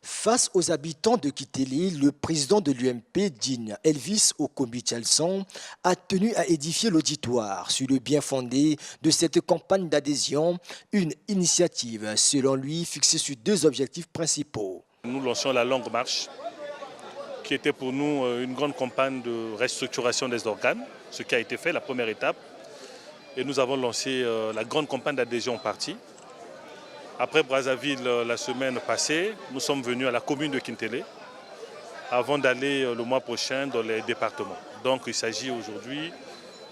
Face aux habitants de Kiteli, le président de l'UMP, Digne Elvis Okomi-Tchalson, a tenu à édifier l'auditoire sur le bien fondé de cette campagne d'adhésion, une initiative, selon lui, fixée sur deux objectifs principaux. Nous lancions la longue marche, qui était pour nous une grande campagne de restructuration des organes, ce qui a été fait, la première étape. Et nous avons lancé la grande campagne d'adhésion au parti. Après Brazzaville, la semaine passée, nous sommes venus à la commune de Kintélé avant d'aller le mois prochain dans les départements. Donc il s'agit aujourd'hui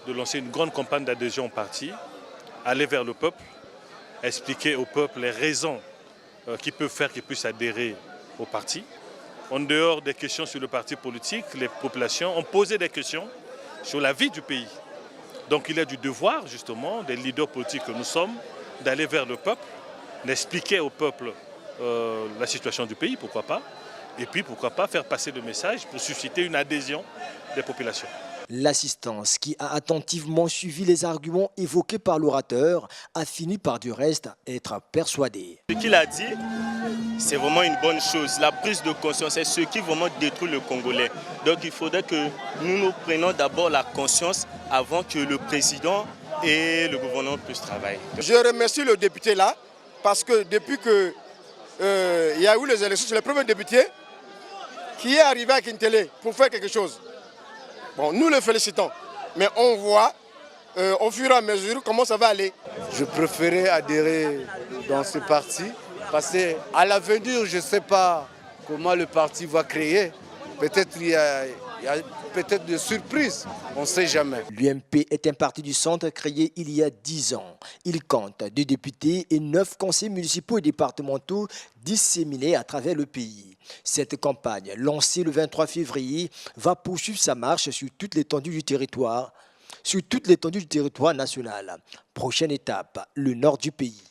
de lancer une grande campagne d'adhésion au parti, aller vers le peuple, expliquer au peuple les raisons qui peuvent faire qu'il puisse adhérer au parti. En dehors des questions sur le parti politique, les populations ont posé des questions sur la vie du pays. Donc il est du devoir justement des leaders politiques que nous sommes d'aller vers le peuple, d'expliquer au peuple la situation du pays, pourquoi pas, et puis pourquoi pas faire passer le message pour susciter une adhésion des populations. L'assistance, qui a attentivement suivi les arguments évoqués par l'orateur, a fini par du reste être persuadée. Ce qu'il a dit, c'est vraiment une bonne chose. La prise de conscience, c'est ce qui vraiment détruit le Congolais. Donc il faudrait que nous prenions d'abord la conscience avant que le président et le gouvernement puissent travailler. Je remercie le député là, parce que depuis qu'il y a eu les élections, c'est le premier député qui est arrivé à Kintélé pour faire quelque chose. Bon, nous le félicitons, mais on voit au fur et à mesure comment ça va aller. Je préférais adhérer dans ce parti parce qu'à l'avenir, je ne sais pas comment le parti va créer. Peut-être il y a peut-être des surprises, on ne sait jamais. L'UMP est un parti du centre créé il y a 10 ans. Il compte 2 députés et 9 conseils municipaux et départementaux disséminés à travers le pays. Cette campagne, lancée le 23 février, va poursuivre sa marche sur toute l'étendue du territoire national. Prochaine étape, le nord du pays.